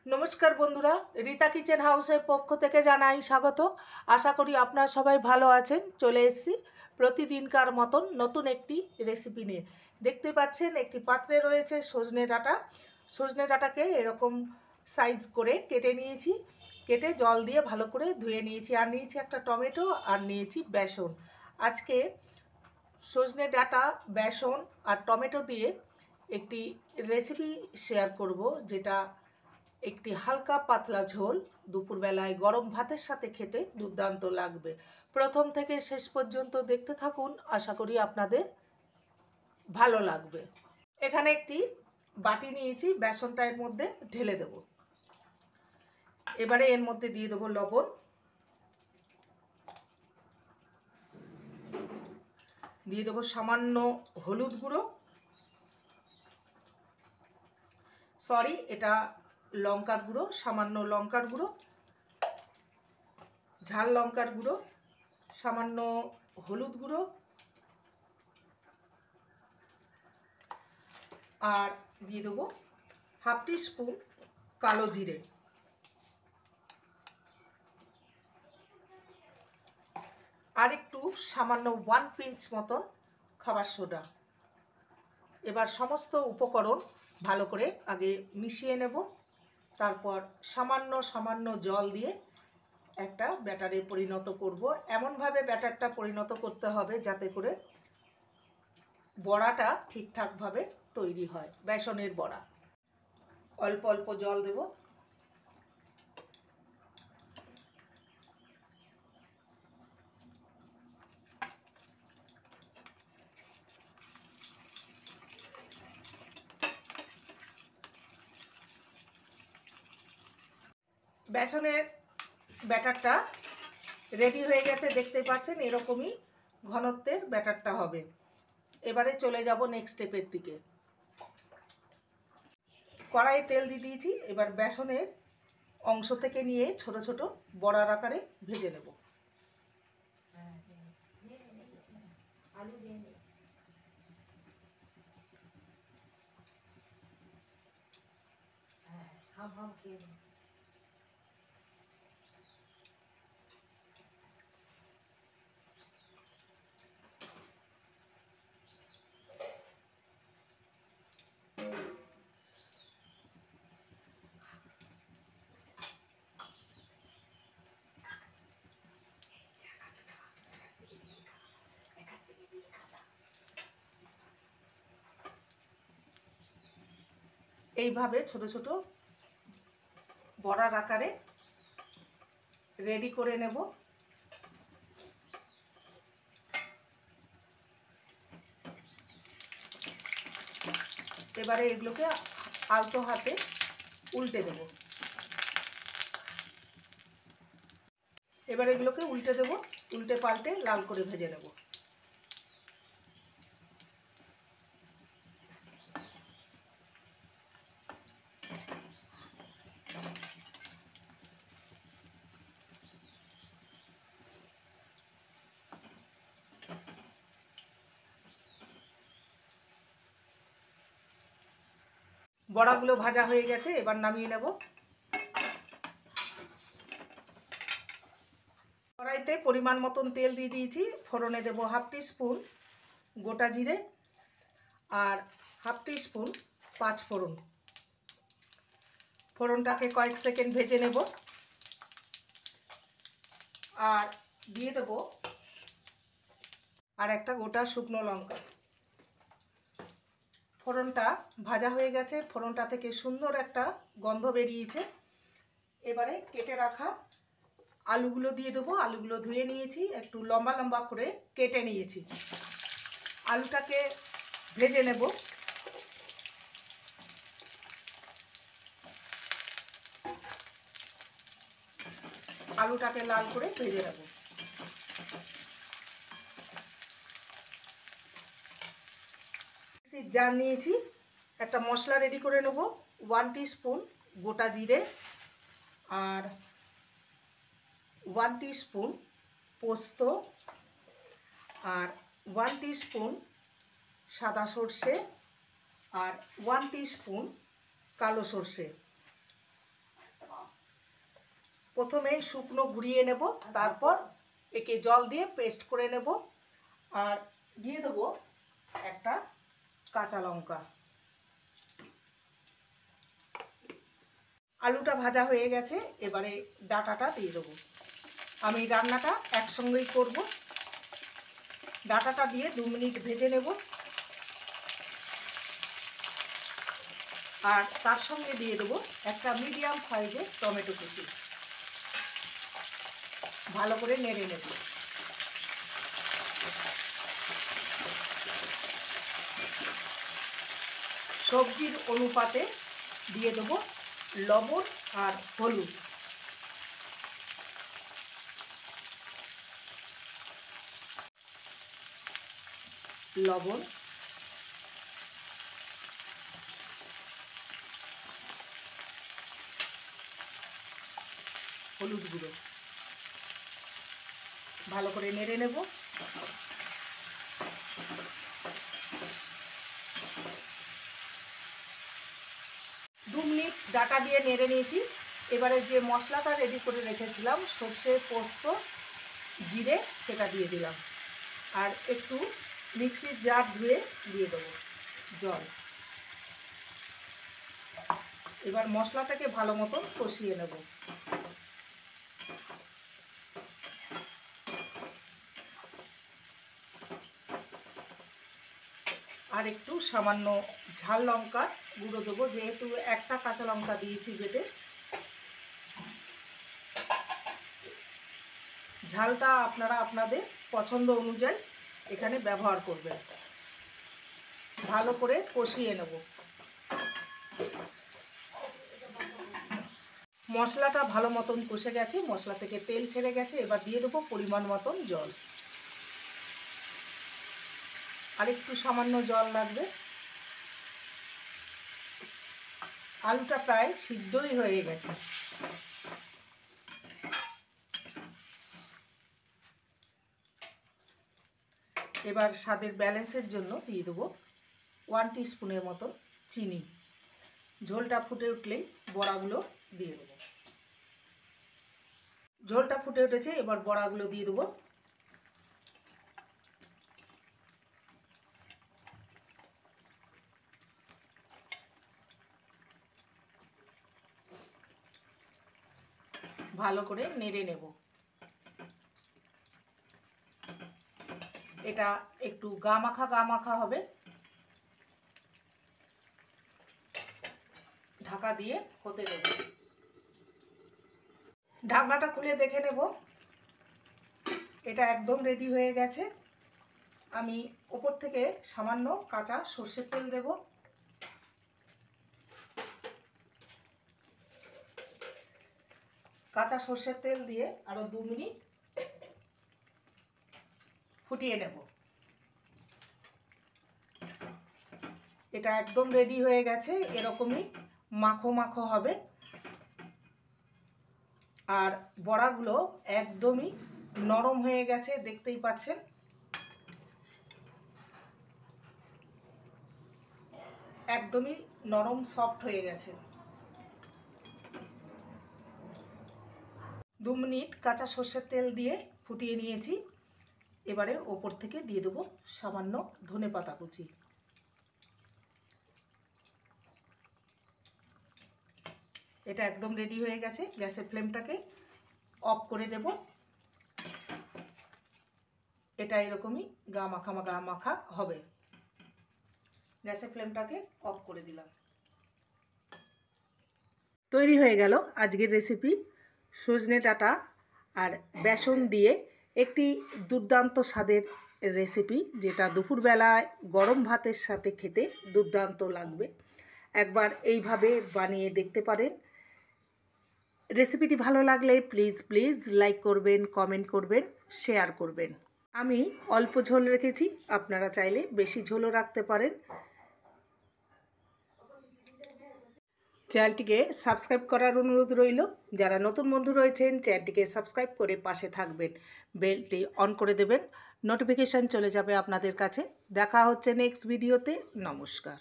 নমস্কার বন্ধুরা, রীতা কিচেন হাউসের পক্ষ থেকে জানাই স্বাগত। আশা করি আপনারা সবাই ভালো আছেন। চলে এসেছি প্রতিদিনকার মতন নতুন একটি রেসিপি নিয়ে। দেখতে পাচ্ছেন একটি পাত্রে রয়েছে সজনে ডাঁটা। সজনে ডাঁটাকে এরকম সাইজ করে কেটে নিয়েছি, কেটে জল দিয়ে ভালো করে ধুয়ে নিয়েছি। আর নিয়েছি একটা টমেটো, আর নিয়েছি বেসন। আজকে সজনে ডাঁটা, বেসন আর টমেটো দিয়ে একটি রেসিপি শেয়ার করব, যেটা একটি হালকা পাতলা ঝোল, দুপুরবেলায় গরম ভাতের সাথে খেতে দুর্দান্ত লাগবে। প্রথম থেকে শেষ পর্যন্ত দেখতে থাকুন, আশা করি আপনাদের ভালো লাগবে। এখানে একটি বাটি নিয়েছি, বেসনটা এর মধ্যে ঢেলে দেব। এবারে এর মধ্যে দিয়ে দেবো লবণ, দিয়ে দেবো সামান্য হলুদ গুঁড়ো, এটা লঙ্কার গুঁড়ো, সামান্য লঙ্কার গুঁড়ো, ঝাল লঙ্কার গুঁড়ো, সামান্য হলুদ গুঁড়ো, আর দিয়ে দেবো হাফ টিস্পুন কালো জিরে, আর একটু সামান্য 1 পিঞ্চ মতন খাবার সোডা। এবার সমস্ত উপকরণ ভালো করে আগে মিশিয়ে নেব, তারপর সামান্য সামান্য জল দিয়ে একটা ব্যাটারে পরিণত করব। এমনভাবে ব্যাটারটা পরিণত করতে হবে যাতে করে বড়াটা ঠিকঠাকভাবে তৈরি হয়, বেসনের বড়া। অল্প অল্প জল দেব। বেসনের ব্যাটারটা রেডি হয়ে গেছে, দেখতে পাচ্ছেন এরকমই ঘনত্বের ব্যাটারটা হবে। এবারে চলে যাব নেক্সট স্টেপের দিকে। কড়াইয়ে তেল দিয়ে দিয়েছি, এবার বেসনের অংশ থেকে নিয়ে ছোট ছোট বড়ার আকারে ভেজে নেব। এইভাবে ছোট ছোট বড়ার আকারে রেডি করে নেব। এবারে এগুলোকে আলতো হাতে উল্টে দেব। এবারে এগুলোকে উল্টে দেব, উল্টে পাল্টে লাল করে ভেজে নেব। বড়াগুলো ভাজা হয়ে গেছে, এবার নামিয়ে নেব। কড়াইতে পরিমাণ মতন তেল দিয়ে দিয়েছি, ফোড়নে দেব হাফ টিস্পুন গোটা জিরে আর হাফ টিস্পুন পাঁচফোড়ন। ফোড়নটাকে কয়েক সেকেন্ড ভেজে নেব, আর দিয়ে দেব আর একটা গোটা শুকনো লঙ্কা। ফোড়নটা ভাজা হয়ে গেছে, ফোড়নটা থেকে সুন্দর একটা গন্ধ বেরিয়েছে। এবারে কেটে রাখা আলুগুলো দিয়ে দেবো। আলুগুলো ধুয়ে নিয়েছি, একটু লম্বা লম্বা করে কেটে নিয়েছি। আলুটাকে ভেজে নেব। আলুটাকে লাল করে ভেজে নেব। জার নিয়েছি, একটা মশলা রেডি করে নেব। 1 টিস্পুন গোটা জিরে আর 1 টিস্পুন পোস্ত আর 1 টিস্পুন সাদা সর্ষে আর 1 টিস্পুন কালো সর্ষে প্রথমে শুকনো গুঁড়িয়ে নেব, তারপর একে জল দিয়ে পেস্ট করে নেব। আর দিয়ে দেবো একটা কাঁচা লঙ্কা। আলুটা ভাজা হয়ে গেছে, এবারে ডাঁটাটা দিয়ে দেবো। আমি রান্নাটা একসঙ্গেই করব। ডাঁটাটা দিয়ে 2 মিনিট ভেজে নেব। আর তার সঙ্গে দিয়ে দেবো একটা মিডিয়াম সাইজের টমেটো কুচি। ভালো করে নেড়ে নেব। সবজির অনুপাতে দিয়ে দেবো লবণ আর হলুদ। লবণ, হলুদ গুঁড়ো ভালো করে নেড়ে নেব। 2 মিনিট ডাঁটা দিয়ে নেড়ে নিয়েছি। এবারে যে মশলাটা রেডি করে রেখেছিলাম সর্ষে, পোস্ত, জিরে, সেটা দিয়ে দিলাম। আর একটু মিক্সির জার ধুয়ে দিয়ে দেবো জল। এবার মশলাটাকে ভালো মতন কষিয়ে নেব। আর একটু সামান্য ঝাল লঙ্কা গুঁড়ো দেবো, যেহেতু একটা কাঁচা লঙ্কা দিয়েছি বেটে। ঝালটা আপনারা আপনাদের পছন্দ অনুযায়ী এখানে ব্যবহার করবেন। ভালো করে কষিয়ে নেব। মশলাটা ভালো মতন কষে গেছে, মশলা থেকে তেল ছেড়ে গেছে। এবার দিয়ে দেবো পরিমাণ মতন জল। আর একটু সামান্য জল লাগবে। আলুটা প্রায় সিদ্ধই হয়ে গেছে। এবার স্বাদের ব্যালেন্সের জন্য দিয়ে দেবো 1 টিস্পুনের মতো চিনি। ঝোলটা ফুটে উঠলেই বড়াগুলো দিয়ে দেবো। ঝোলটা ফুটে উঠেছে, এবার বড়াগুলো দিয়ে দেবো। ভালো করে নেড়ে নেব। এটা একটু গা মাখা হবে। ঢাকা দিয়ে হতে দেব। ঢাকনাটা খুলে দেখে নেব। এটা একদম রেডি হয়ে গেছে। আমি ওপর থেকে সামান্য কাঁচা সর্ষের তেল দেব। কাঁচা সর্ষের তেল দিয়ে আরো 2 মিনিট ফুটিয়ে নেব। এটা একদম রেডি হয়ে গেছে। এরকমই মাখো মাখো হবে। আর বড়াগুলো একদমই নরম হয়ে গেছে, দেখতেই পাচ্ছেন। একদমই নরম সফট হয়ে গেছে। 2 মিনিট কাঁচা সর্ষের তেল দিয়ে ফুটিয়ে নিয়েছি। এবারে ওপর থেকে দিয়ে দেবো সামান্য ধনেপাতা কুচি। এটা একদম রেডি হয়ে গেছে। গ্যাসের ফ্লেমটাকে অফ করে দেব। এটা এরকমই গা মাখা হবে। গ্যাসের ফ্লেমটাকে অফ করে দিলাম। তৈরি হয়ে গেল আজকের রেসিপি সজনে ডাঁটা আর বেসন দিয়ে একটি দুর্দান্ত স্বাদের রেসিপি, যেটা দুপুরবেলায় গরম ভাতের সাথে খেতে দুর্দান্ত লাগবে। একবার এইভাবে বানিয়ে দেখতে পারেন। রেসিপিটি ভালো লাগলে প্লিজ লাইক করবেন, কমেন্ট করবেন, শেয়ার করবেন। আমি অল্প ঝোল রেখেছি, আপনারা চাইলে বেশি ঝোলও রাখতে পারেন। চ্যানেলটিকে সাবস্ক্রাইব করার অনুরোধ রইল। যারা নতুন বন্ধু রয়েছেন চ্যানেলটিকে সাবস্ক্রাইব করে পাশে থাকবেন, বেলটি অন করে দেবেন, নোটিফিকেশান চলে যাবে আপনাদের কাছে। দেখা হচ্ছে নেক্সট ভিডিওতে। নমস্কার।